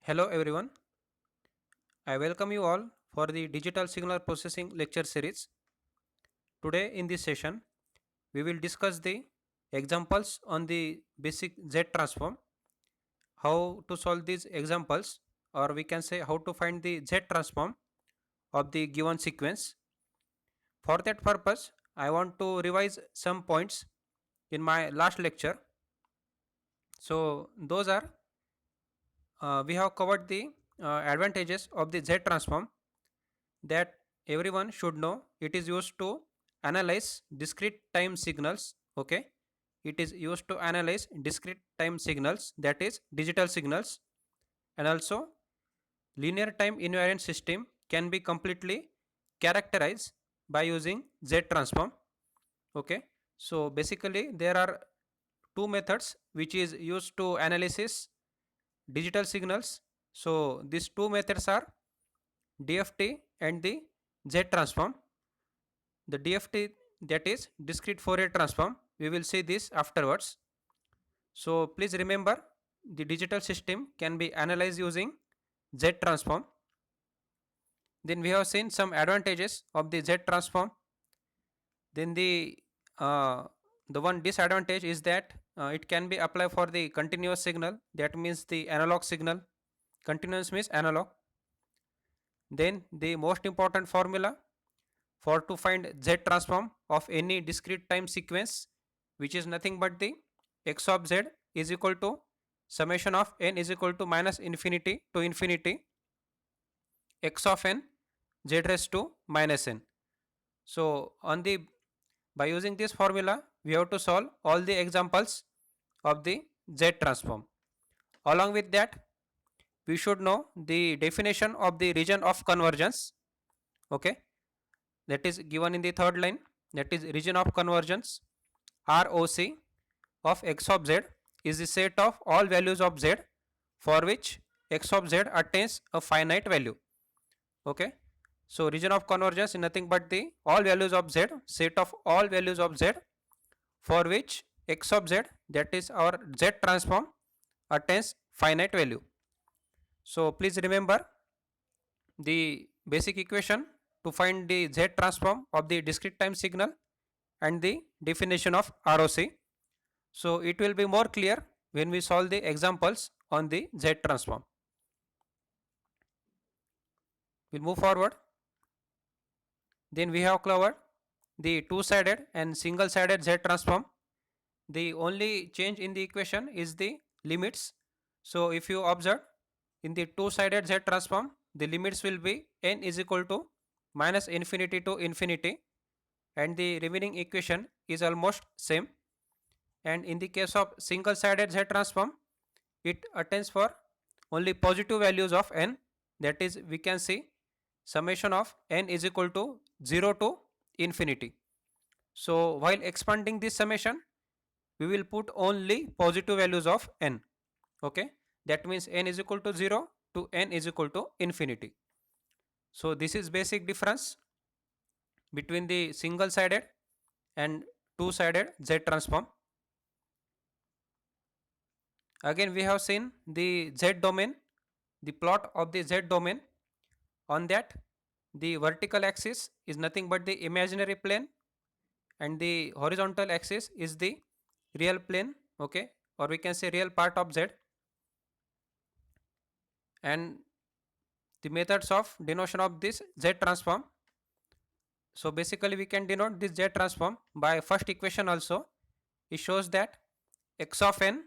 Hello everyone, I welcome you all for the Digital Signal Processing lecture series. Today in this session, we will discuss the examples on the basic Z transform, how to solve these examples, or we can say how to find the Z transform of the given sequence. For that purpose, I want to revise some points in my last lecture. So, those are we have covered the advantages of the Z transform that everyone should know. It is used to analyze discrete time signals. Okay, it is used to analyze discrete time signals, that is digital signals, and also linear time invariant system can be completely characterized by using Z transform. Okay, so basically there are two methods which is used to analysis digital signals. So these two methods are DFT and the Z transform. The DFT, that is discrete Fourier transform, we will see this afterwards. So please remember, the digital system can be analyzed using Z transform. Then we have seen some advantages of the Z transform. Then uh, the one disadvantage is that it can be applied for the continuous signal, that means the analog signal. Continuous means analog. Then the most important formula for to find Z transform of any discrete time sequence, which is nothing but the x of z is equal to summation of n is equal to minus infinity to infinity x of n z raised to minus n. So on the by using this formula, we have to solve all the examples of the Z transform. Along with that, we should know the definition of the region of convergence. Okay, that is given in the third line, that is region of convergence ROC of x of z is the set of all values of z for which x of z attains a finite value. Okay, so region of convergence is nothing but the all values of z, set of all values of z for which x of z, that is our Z transform, attains finite value. So please remember the basic equation to find the Z transform of the discrete time signal and the definition of ROC. So it will be more clear when we solve the examples on the Z transform. We'll move forward. Then we have covered the two-sided and single-sided Z transform. The only change in the equation is the limits. So if you observe, in the two-sided Z transform, the limits will be n is equal to minus infinity to infinity, and the remaining equation is almost same. And in the case of single-sided Z transform, it attains for only positive values of n, that is we can see summation of n is equal to 0 to infinity. So while expanding this summation, we will put only positive values of n. Okay, that means n is equal to 0 to n is equal to infinity. So this is basic difference between the single sided and two sided Z transform. Again we have seen the Z domain, the plot of the Z domain. On that, the vertical axis is nothing but the imaginary plane and the horizontal axis is the real plane. Okay, or we can say real part of Z. And the methods of denotation of this Z transform. So basically we can denote this Z transform by first equation also. It shows that x of n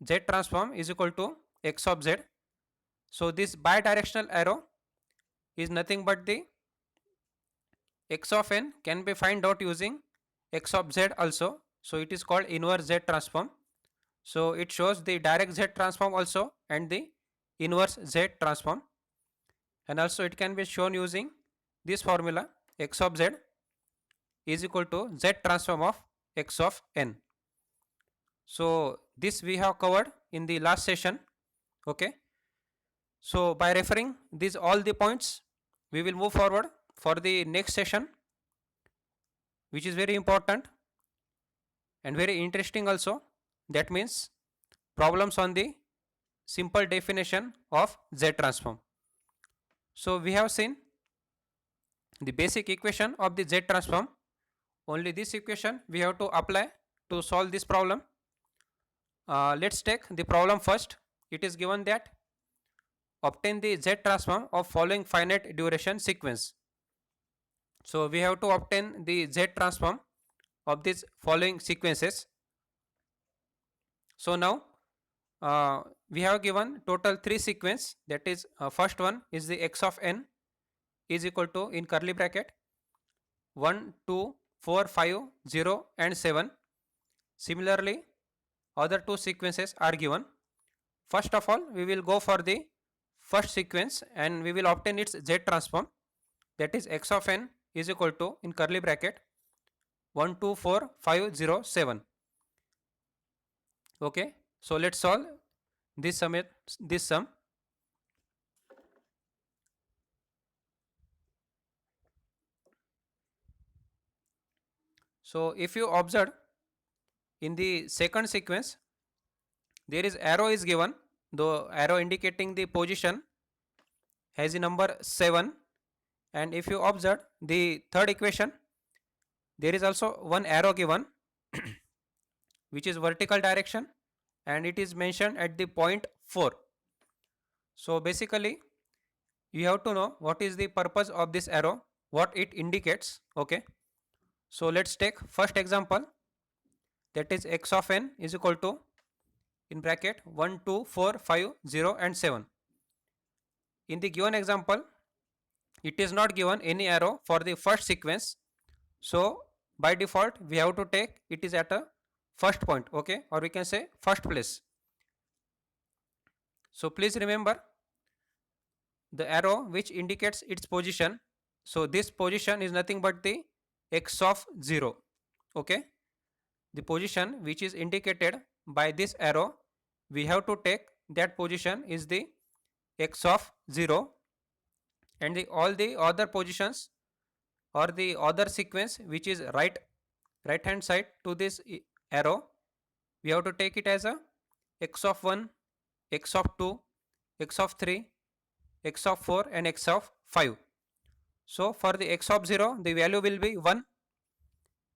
Z transform is equal to x of z. So this bidirectional arrow is nothing but the x of n can be find out using x of z also. So it is called inverse Z transform. So it shows the direct Z transform also and the inverse Z transform. And also it can be shown using this formula, x of z is equal to Z transform of x of n. So this we have covered in the last session. Okay, so by referring these all the points, we will move forward for the next session, which is very important and very interesting also. That means problems on the simple definition of Z transform. So we have seen the basic equation of the Z transform. Only this equation we have to apply to solve this problem. Let's take the problem first. It is given that obtain the Z transform of following finite duration sequence. So we have to obtain the Z transform of these following sequences. So now we have given total 3 sequence, that is first one is the x of n is equal to in curly bracket 1, 2, 4, 5, 0 and 7. Similarly other two sequences are given. First of all we will go for the first sequence and we will obtain its Z transform, that is x of n is equal to in curly bracket 1, 2, 4, 5, 0, 7. Okay, so let's solve this sum. So if you observe in the second sequence there is arrow is given, the arrow indicating the position has the number 7, and if you observe the third equation there is also one arrow given which is vertical direction and it is mentioned at the point 4. So basically you have to know what is the purpose of this arrow, what it indicates. Okay, so let's take first example, that is x of n is equal to in bracket 1, 2, 4, 5, 0 and 7. In the given example it is not given any arrow for the first sequence, so by default we have to take it is at a first point, okay, or we can say first place. So please remember the arrow which indicates its position, so this position is nothing but the x of 0. Okay, the position which is indicated by this arrow we have to take that position is the x of 0, and the all the other positions or the other sequence which is right hand side to this arrow we have to take it as a x of 1, x of 2, x of 3, x of 4 and x of 5. So for the x of 0 the value will be 1,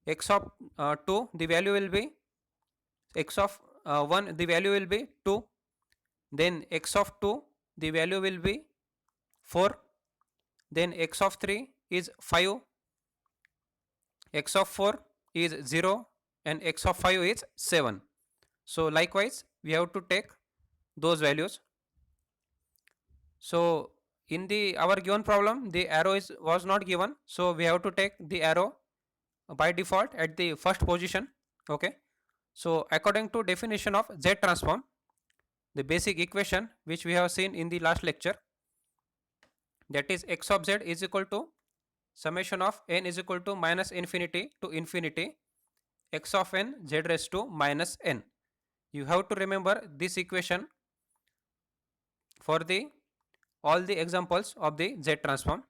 x of 2 the value will be x of 1 the value will be 2, then x of 2 the value will be 4, then x of 3 is 5, x of 4 is 0 and x of 5 is 7. So likewise we have to take those values. So in the our given problem the arrow was not given, so we have to take the arrow by default at the first position. Okay, so according to definition of Z transform, the basic equation which we have seen in the last lecture, that is x of z is equal to summation of n is equal to minus infinity to infinity x of n z raised to minus n. You have to remember this equation for the all the examples of the Z transform.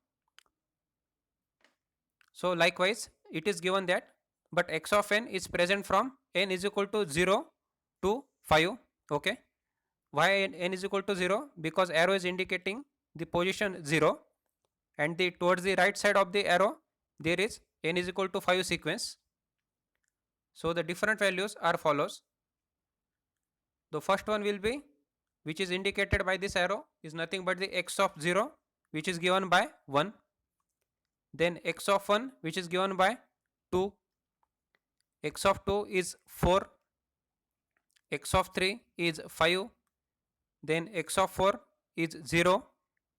So likewise it is given that but x of n is present from n is equal to 0 to 5. Okay, why n is equal to 0? Because arrow is indicating the position 0 and the towards the right side of the arrow there is n is equal to 5 sequence. So the different values are follows. The first one will be which is indicated by this arrow is nothing but the x of 0 which is given by 1, then x of 1 which is given by 2, x of 2 is 4, x of 3 is 5, then x of 4 is 0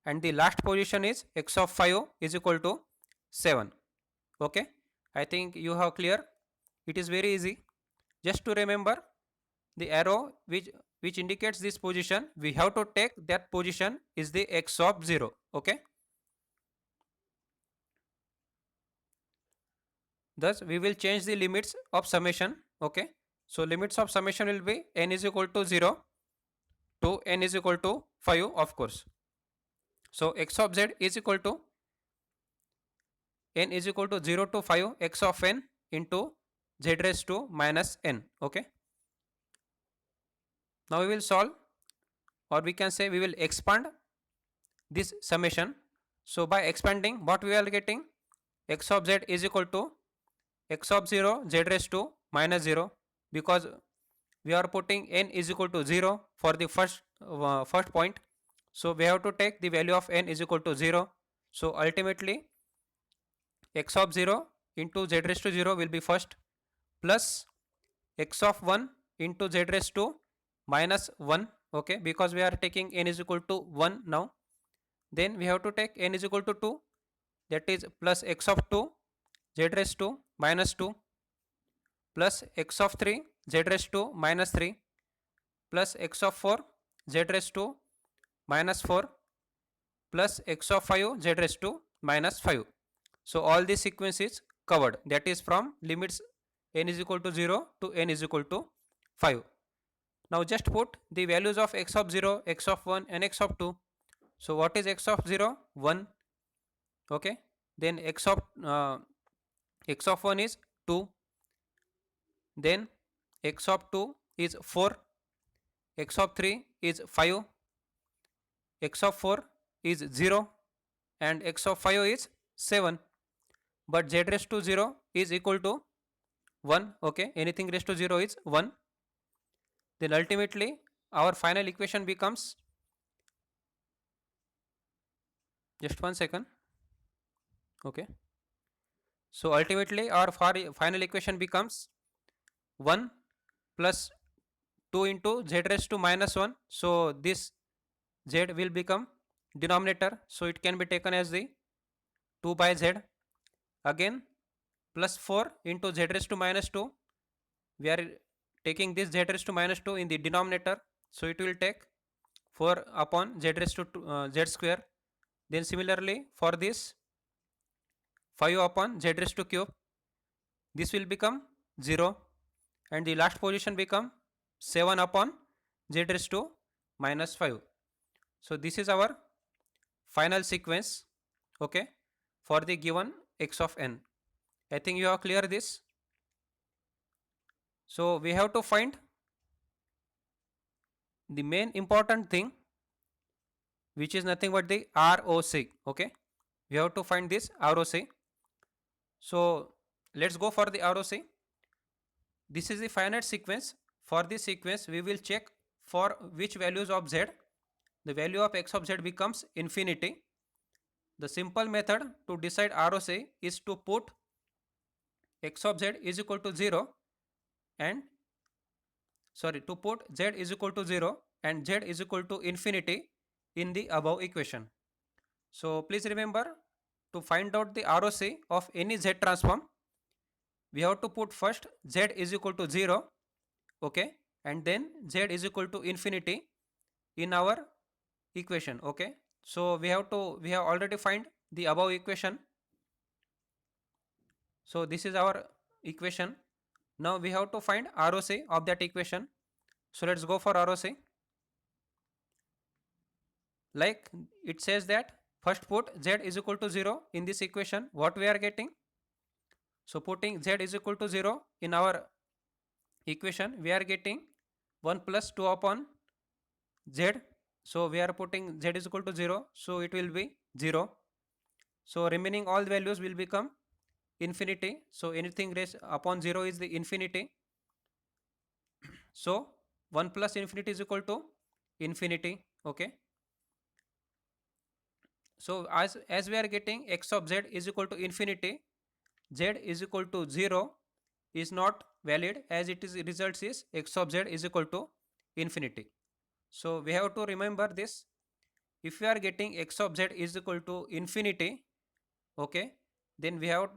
and the last position is x of 5 is equal to 7. Okay, I think you have clear. It is very easy. Just to remember the arrow which indicates this position, we have to take that position is the x of 0. Okay, thus we will change the limits of summation. Okay, so limits of summation will be n is equal to 0 to n is equal to 5 of course. So x of z is equal to n is equal to 0 to 5 x of n into z raised to minus n. Okay, now we will solve or we can say we will expand this summation. So by expanding, what we are getting, x of z is equal to x of 0 z raised to minus 0, because we are putting n is equal to 0 for the first point. So we have to take the value of n is equal to 0. So ultimately x of 0 into z raised to 0 will be first, plus x of 1 into z raised to minus 1, okay, because we are taking n is equal to 1 now. Then we have to take n is equal to 2, that is plus x of 2 z raised to minus 2, plus x of 3 z raised to minus 3, plus x of 4 z raised to minus 4, plus x of 5 z raised to minus 5. So all this sequence is covered, that is from limits n is equal to 0 to n is equal to 5. Now just put the values of x of 0, x of 1 and x of 2. So what is x of 0? 1, okay. Then x of 1 is 2, then x of 2 is 4, x of 3 is 5, x of 4 is 0, and x of 5 is 7. But z raised to 0 is equal to 1, okay, anything raised to 0 is 1. Then ultimately our final equation becomes, just 1 second, okay. So ultimately our final equation becomes 1 plus 2 into z raised to minus 1. So this z will become denominator, so it can be taken as the 2 by z. Again plus 4 into z raised to minus 2, we are taking this z raised to minus 2 in the denominator, so it will take 4 upon z raised to z square. Then similarly for this 5 upon z raised to cube, this will become 0, and the last position become 7 upon z raised to minus 5. So this is our final sequence, okay, for the given x of n. I think you have clear this. So we have to find the main important thing, which is nothing but the ROC, okay. We have to find this ROC. So let's go for the ROC. This is the finite sequence. For this sequence we will check for which values of z the value of x of z becomes infinity. The simple method to decide ROC is to put x of z is equal to 0 and to put z is equal to 0 and z is equal to infinity in the above equation. So please remember, to find out the ROC of any z transform, we have to put first z is equal to 0, okay, and then z is equal to infinity in our equation, okay. So we have already find the above equation. So this is our equation. Now we have to find ROC of that equation. So let's go for ROC. Like it says that first put z is equal to 0 in this equation. What we are getting? So putting z is equal to 0 in our equation, we are getting 1 plus 2 upon z. So we are putting z is equal to 0, so it will be 0. So remaining all values will become infinity. So anything raised upon 0 is the infinity. So 1 plus infinity is equal to infinity, okay. So as we are getting x of z is equal to infinity, z is equal to 0 is not valid, as it is results is x of z is equal to infinity. So we have to remember this. If we are getting x of z is equal to infinity, okay, then we have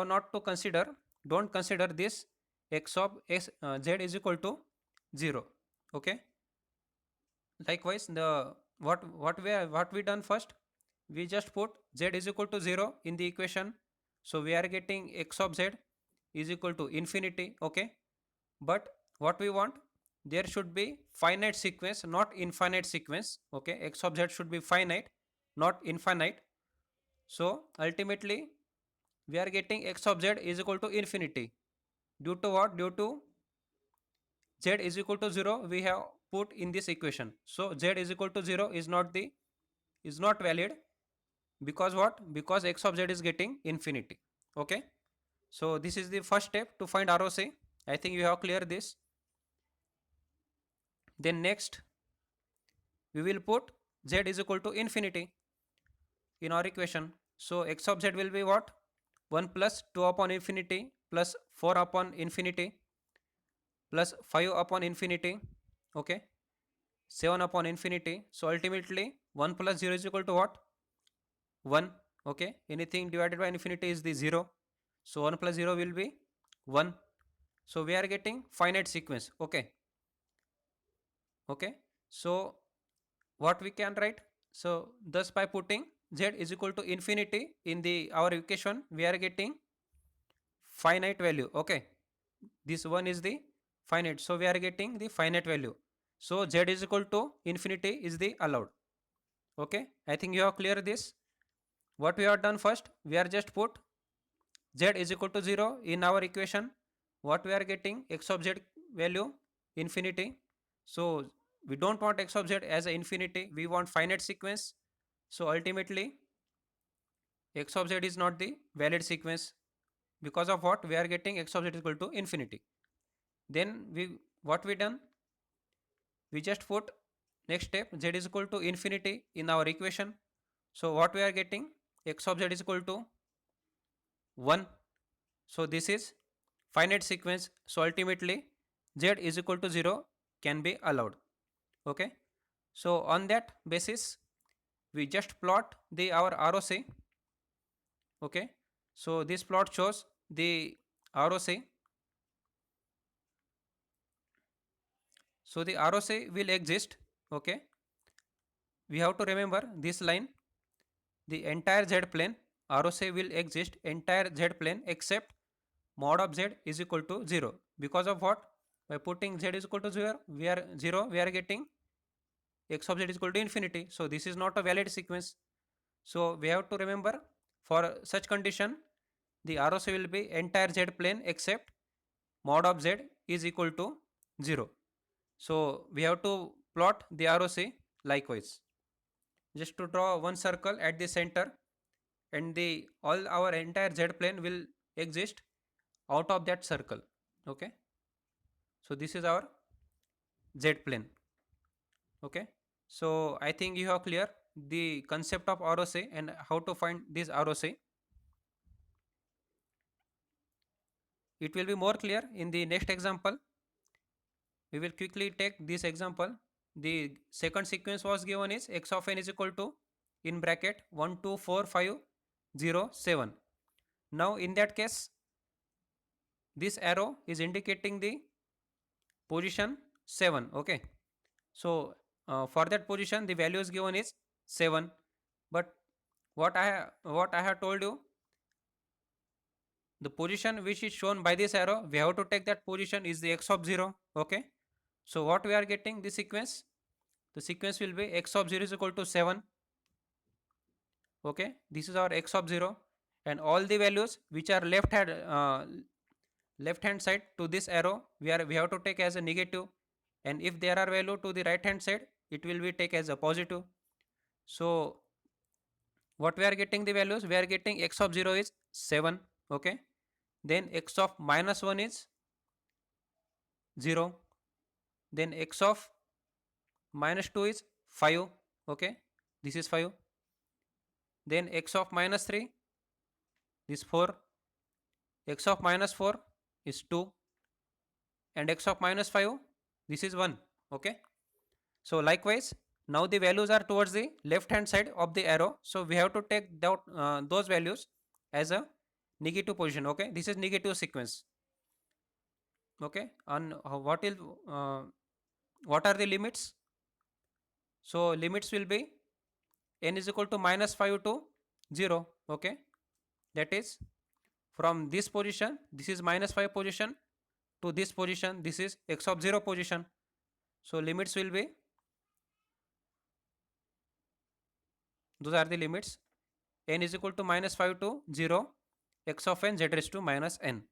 not to consider, don't consider this x of z is equal to 0, okay. Likewise what we done first, we just put z is equal to 0 in the equation. So we are getting x of z is equal to infinity, okay. But what we want, there should be finite sequence, not infinite sequence, okay. X of z should be finite, not infinite. So ultimately we are getting x of z is equal to infinity due to what? Due to z is equal to 0, we have put in this equation. So z is equal to 0 is not valid, because what? Because x of z is getting infinity. Okay, so this is the first step to find ROC. I think you have cleared this. Then next we will put z is equal to infinity in our equation. So x of z will be what? 1 plus 2 upon infinity plus 4 upon infinity plus 5 upon infinity, okay, 7 upon infinity. So ultimately 1 plus 0 is equal to what? 1. Okay, anything divided by infinity is the 0. So 1 plus 0 will be 1. So we are getting finite sequence. Okay, okay, so what we can write? So thus by putting z is equal to infinity in the our equation, we are getting finite value. Okay, this one is the finite, so we are getting the finite value. So z is equal to infinity is the allowed. Okay, I think you have clear this. What we have done, first we are just put z is equal to 0 in our equation. What we are getting? X of z value infinity. So we don't want x of z as a infinity, we want finite sequence. So ultimately x of z is not the valid sequence, because of what? We are getting x of z is equal to infinity. Then we, what we done? We just put next step z is equal to infinity in our equation. So what we are getting? X of z is equal to 1. So this is finite sequence. So ultimately z is equal to 0 can be allowed. Okay, so on that basis we just plot the our ROC. Okay, so this plot shows the ROC. So the ROC will exist. Okay, we have to remember this line: the entire z plane ROC will exist entire z plane except mod of z is equal to 0. Because of what? By putting z is equal to 0, we are getting x of z is equal to infinity. So this is not a valid sequence. So we have to remember, for such condition the ROC will be entire z plane except mod of z is equal to 0. So we have to plot the ROC likewise. Just to draw one circle at the center, and the all our entire z plane will exist out of that circle. Okay, so this is our z plane. Okay, so I think you have clear the concept of ROC and how to find this ROC. It will be more clear in the next example. We will quickly take this example. The second sequence was given is x of n is equal to in bracket 1 2 4 5 0 7. Now in that case this arrow is indicating the position 7. Okay, so for that position the value is given is 7. But what I have told you, the position which is shown by this arrow, we have to take that position is the x of 0. Okay, so what we are getting the sequence? The sequence will be x of 0 is equal to 7. Okay, this is our x of 0, and all the values which are left hand side to this arrow we have to take as a negative, and if there are value to the right hand side it will be take as a positive. So what we are getting the values? We are getting x of 0 is 7. Okay, then x of minus 1 is 0, then x of minus 2 is 5. Okay, this is 5. Then x of minus 3 is 4, x of minus 4 is 2, and x of minus 5 this is 1. Okay, so likewise now the values are towards the left hand side of the arrow, so we have to take those values as a negative position. Okay, this is negative sequence. Okay, and uh, what are the limits? So limits will be n is equal to minus 5 to 0. Okay, that is from this position, this is minus 5 position, to this position, this is x of 0 position. So limits will be, those are the limits: n is equal to minus 5 to 0, x of n z raised to minus n.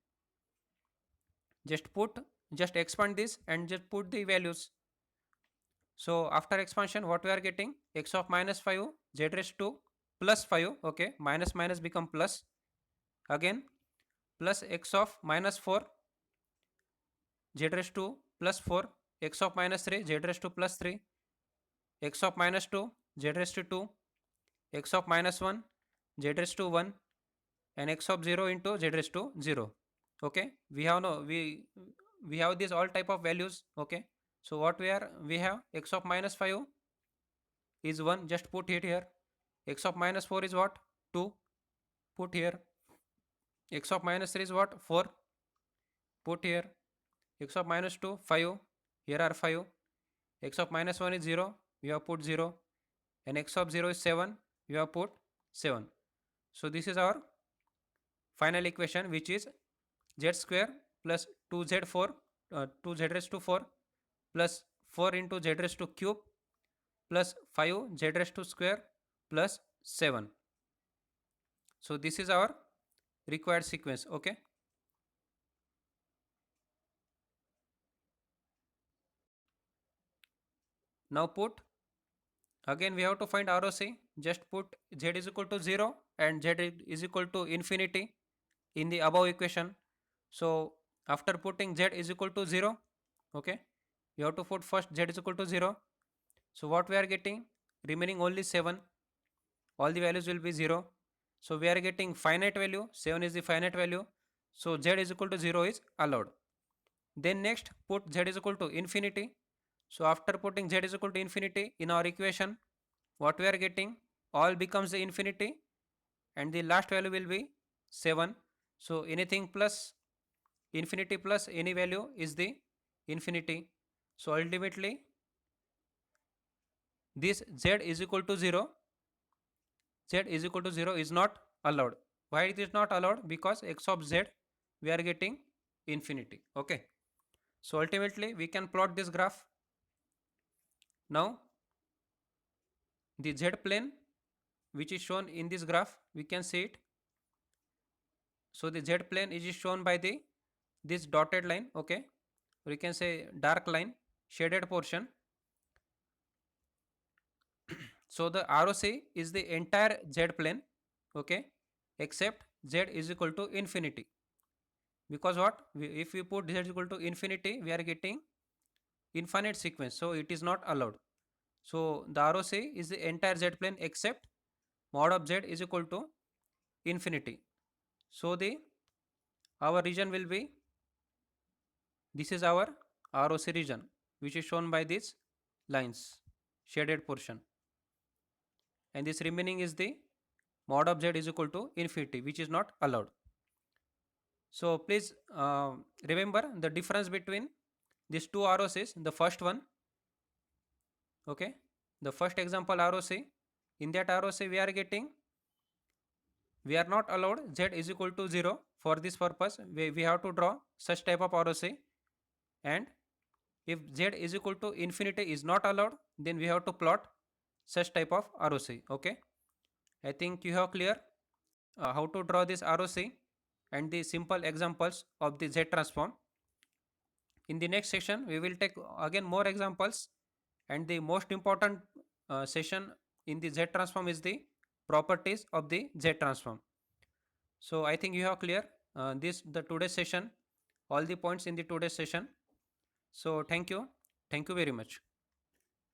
Just expand this and just put the values. So after expansion, what we are getting? X of minus 5 z raised to plus 5. Okay, minus minus become plus. Again plus x of minus 4 z raised to plus 4, x of minus 3 z raised to plus 3, x of minus 2 z raised to 2, x of minus 1 z raised to 1, and x of 0 into z raised to 0. Okay, we have no we have these all type of values. Okay, so what we have x of minus 5 is 1, just put it here. X of minus 4 is what? 2, put here. X of minus 3 is what? 4, put here. X of minus 2 5, here are 5. X of minus 1 is 0, you have put 0, and x of 0 is 7, you have put 7. So this is our final equation, which is z square plus 2z4 2z raised to 4 plus 4 into z raised to cube plus 5 z raised to square plus 7. So this is our required sequence. Okay, now put, again we have to find ROC. Just put z is equal to 0 and z is equal to infinity in the above equation. So after putting z is equal to 0, okay, you have to put first z is equal to 0. So what we are getting? Remaining only 7. All the values will be 0. So we are getting finite value. 7 is the finite value. So z is equal to 0 is allowed. Then next put z is equal to infinity. So after putting z is equal to infinity in our equation, what we are getting? All becomes the infinity and the last value will be 7. So anything plus infinity plus any value is the infinity. So ultimately this z is equal to 0, z is equal to 0 is not allowed. Why it is not allowed? Because x of z we are getting infinity. Okay, so ultimately we can plot this graph. Now the z plane which is shown in this graph, we can see it. So the z plane is shown by the this dotted line. Okay, we can say dark line, shaded portion. So the ROC is the entire z plane. Okay, except z is equal to infinity. Because what? If we put z is equal to infinity, we are getting infinite sequence, so it is not allowed. So the ROC is the entire z plane except mod of z is equal to infinity. So the our region will be, this is our ROC region, which is shown by these lines, shaded portion, and this remaining is the mod of z is equal to infinity, which is not allowed. So please remember the difference between these two ROCs. The first one, okay, the first example ROC, in that ROC we are getting, we are not allowed z is equal to 0. For this purpose we have to draw such type of ROC, and if z is equal to infinity is not allowed, then we have to plot such type of ROC. Okay, I think you have clear how to draw this ROC and the simple examples of the Z transform. In the next session, we will take again more examples, and the most important session in the Z transform is the properties of the Z transform. So I think you have clear this the today's session, all the points in the today's session. So thank you very much.